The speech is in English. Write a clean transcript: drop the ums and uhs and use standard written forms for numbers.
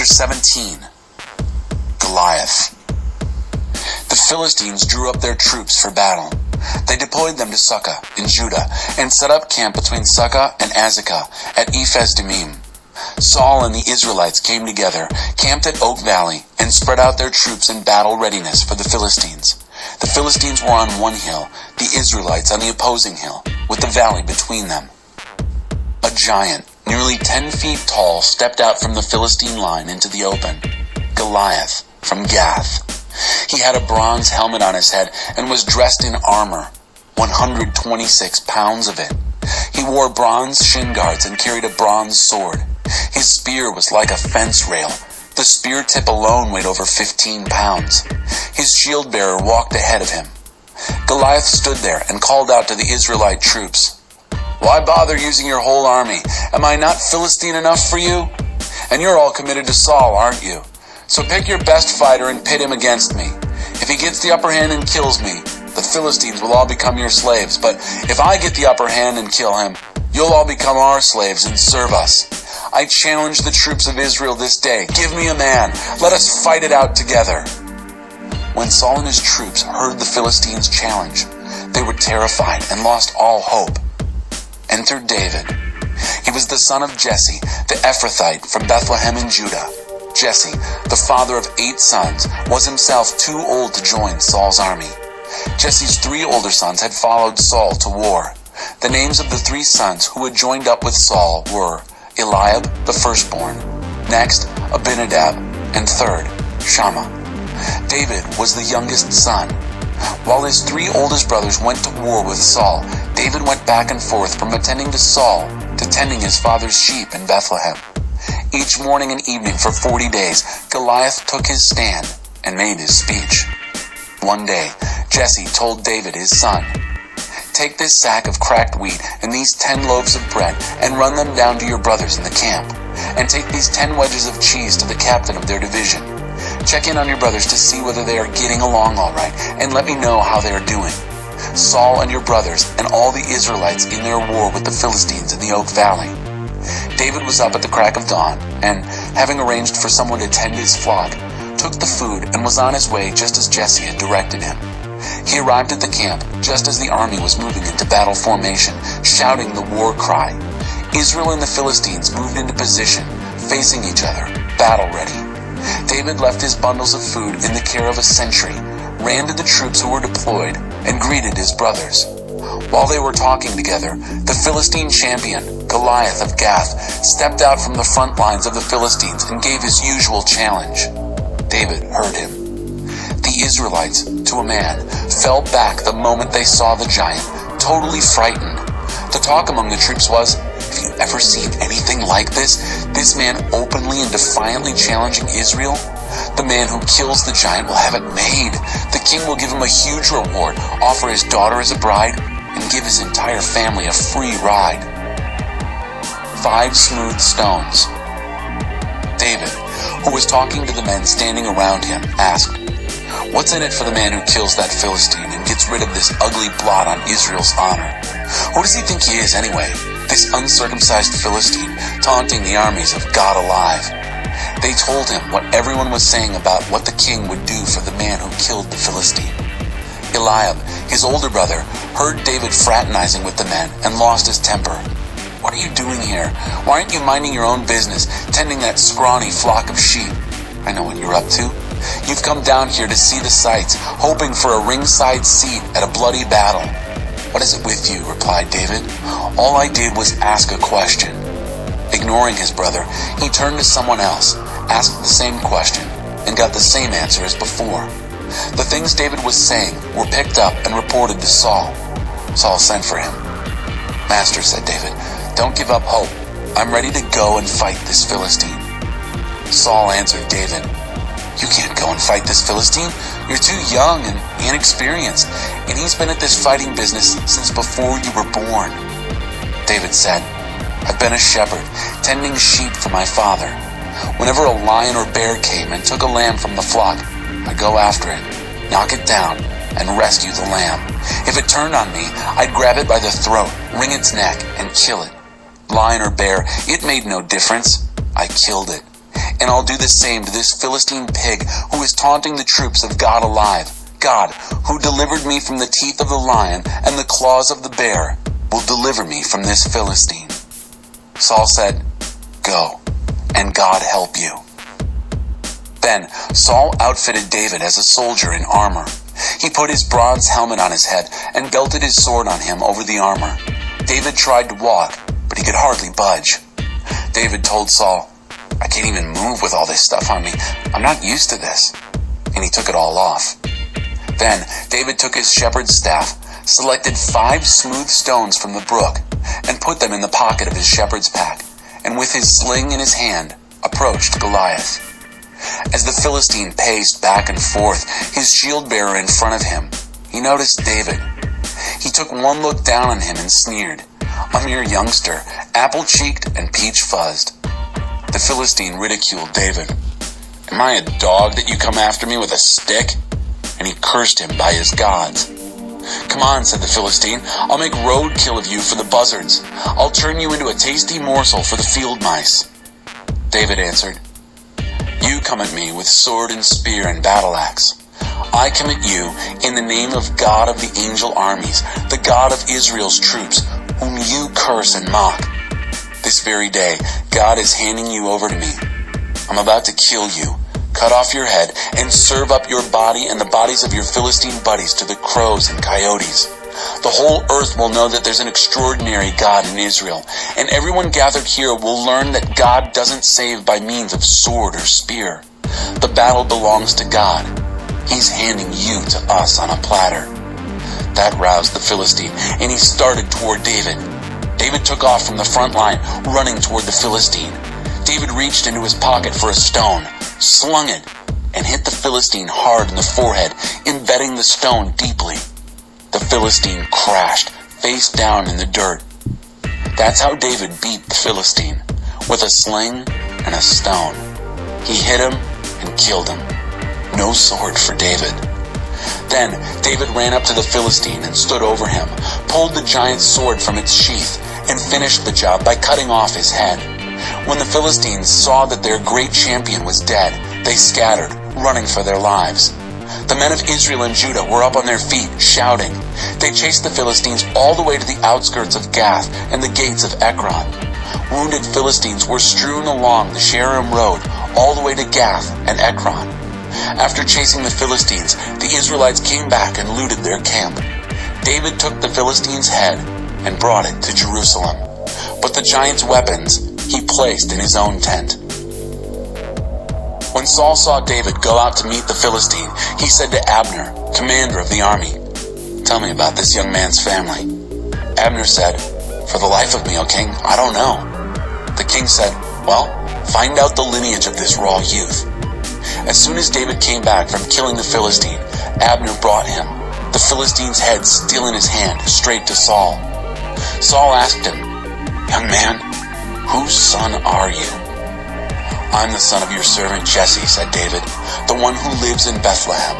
17. Goliath. The Philistines drew up their troops for battle. They deployed them to Succoth in Judah and set up camp between Succoth and Azekah at Ephes-Dammim. Saul and the Israelites came together, camped at Oak Valley, and spread out their troops in battle readiness for the Philistines. The Philistines were on one hill, the Israelites on the opposing hill, with the valley between them. A giant, nearly 10 feet tall, stepped out from the Philistine line into the open. Goliath, from Gath. He had a bronze helmet on his head and was dressed in armor, 126 pounds of it. He wore bronze shin guards and carried a bronze sword. His spear was like a fence rail. The spear tip alone weighed over 15 pounds. His shield bearer walked ahead of him. Goliath stood there and called out to the Israelite troops, "Why bother using your whole army? Am I not Philistine enough for you? And you're all committed to Saul, aren't you? So pick your best fighter and pit him against me. If he gets the upper hand and kills me, the Philistines will all become your slaves. But if I get the upper hand and kill him, you'll all become our slaves and serve us. I challenge the troops of Israel this day. Give me a man. Let us fight it out together." When Saul and his troops heard the Philistines' challenge, they were terrified and lost all hope. Enter David. He was the son of Jesse, the Ephrathite from Bethlehem in Judah. Jesse, the father of 8 sons, was himself too old to join Saul's army. Jesse's 3 older sons had followed Saul to war. The names of the 3 sons who had joined up with Saul were Eliab, the firstborn, next Abinadab, and third, Shammah. David was the youngest son. While his 3 oldest brothers went to war with Saul, David went back and forth from attending to Saul to tending his father's sheep in Bethlehem. Each morning and evening for 40 days, Goliath took his stand and made his speech. One day, Jesse told David his son, "Take this sack of cracked wheat and these 10 loaves of bread and run them down to your brothers in the camp. And take these 10 wedges of cheese to the captain of their division. Check in on your brothers to see whether they are getting along all right, and let me know how they are doing. Saul and your brothers and all the Israelites in their war with the Philistines in the Oak Valley." David was up at the crack of dawn, and, having arranged for someone to tend his flock, took the food and was on his way just as Jesse had directed him. He arrived at the camp just as the army was moving into battle formation, shouting the war cry. Israel and the Philistines moved into position, facing each other, battle ready. David left his bundles of food in the care of a sentry, ran to the troops who were deployed, and greeted his brothers. While they were talking together, the Philistine champion, Goliath of Gath, stepped out from the front lines of the Philistines and gave his usual challenge. David heard him. The Israelites, to a man, fell back the moment they saw the giant, totally frightened. The talk among the troops was, "Have you ever seen anything like this? This man openly and defiantly challenging Israel? The man who kills the giant will have it made. The king will give him a huge reward, offer his daughter as a bride, and give his entire family a free ride." 5 smooth stones. David, who was talking to the men standing around him, asked, "What's in it for the man who kills that Philistine and gets rid of this ugly blot on Israel's honor? Who does he think he is anyway? This uncircumcised Philistine taunting the armies of God alive." They told him what everyone was saying about what the king would do for the man who killed the Philistine. Eliab, his older brother, heard David fraternizing with the men and lost his temper. "What are you doing here? Why aren't you minding your own business, tending that scrawny flock of sheep? I know what you're up to. You've come down here to see the sights, hoping for a ringside seat at a bloody battle." "What is it with you?" replied David. "All I did was ask a question." Ignoring his brother, he turned to someone else, asked the same question, and got the same answer as before. The things David was saying were picked up and reported to Saul. Saul sent for him. "Master," said David, "don't give up hope. I'm ready to go and fight this Philistine." Saul answered David, "You can't go and fight this Philistine. You're too young and inexperienced, and he's been at this fighting business since before you were born." David said, "I've been a shepherd, tending sheep for my father. Whenever a lion or bear came and took a lamb from the flock, I'd go after it, knock it down, and rescue the lamb. If it turned on me, I'd grab it by the throat, wring its neck, and kill it. Lion or bear, it made no difference. I killed it. and I'll do the same to this Philistine pig who is taunting the troops of God alive. God, who delivered me from the teeth of the lion and the claws of the bear, will deliver me from this Philistine." Saul said, "Go, and God help you." Then Saul outfitted David as a soldier in armor. He put his bronze helmet on his head and belted his sword on him over the armor. David tried to walk, but he could hardly budge. David told Saul, "I can't even move with all this stuff on me. I'm not used to this." And he took it all off. Then David took his shepherd's staff, selected 5 smooth stones from the brook, and put them in the pocket of his shepherd's pack, and with his sling in his hand, approached Goliath. As the Philistine paced back and forth, his shield-bearer in front of him, he noticed David. He took one look down on him and sneered, a mere youngster, apple-cheeked and peach-fuzzed. The Philistine ridiculed David. "Am I a dog that you come after me with a stick?" And he cursed him by his gods. "Come on," said the Philistine, "I'll make roadkill of you for the buzzards. I'll turn you into a tasty morsel for the field mice." David answered, "You come at me with sword and spear and battle axe. I come at you in the name of God of the angel armies, the God of Israel's troops, whom you curse and mock. This very day, God is handing you over to me. I'm about to kill you, cut off your head, and serve up your body and the bodies of your Philistine buddies to the crows and coyotes. The whole earth will know that there's an extraordinary God in Israel, and everyone gathered here will learn that God doesn't save by means of sword or spear. The battle belongs to God. He's handing you to us on a platter." That roused the Philistine, and he started toward David. David took off from the front line, running toward the Philistine. David reached into his pocket for a stone, slung it, and hit the Philistine hard in the forehead, embedding the stone deeply. The Philistine crashed, face down in the dirt. That's how David beat the Philistine, with a sling and a stone. He hit him and killed him. No sword for David. Then David ran up to the Philistine and stood over him, pulled the giant's sword from its sheath, and finished the job by cutting off his head. When the Philistines saw that their great champion was dead, they scattered, running for their lives. The men of Israel and Judah were up on their feet, shouting. They chased the Philistines all the way to the outskirts of Gath and the gates of Ekron. Wounded Philistines were strewn along the Shaaraim road all the way to Gath and Ekron. After chasing the Philistines, the Israelites came back and looted their camp. David took the Philistine's head and brought it to Jerusalem. But the giant's weapons he placed in his own tent. When Saul saw David go out to meet the Philistine, he said to Abner, commander of the army, "Tell me about this young man's family." Abner said, "For the life of me, O king, I don't know." The king said, "Well, find out the lineage of this raw youth." As soon as David came back from killing the Philistine, Abner brought him, the Philistine's head still in his hand, straight to Saul. Saul asked him, "Young man, whose son are you?" "I'm the son of your servant Jesse," said David, "the one who lives in Bethlehem."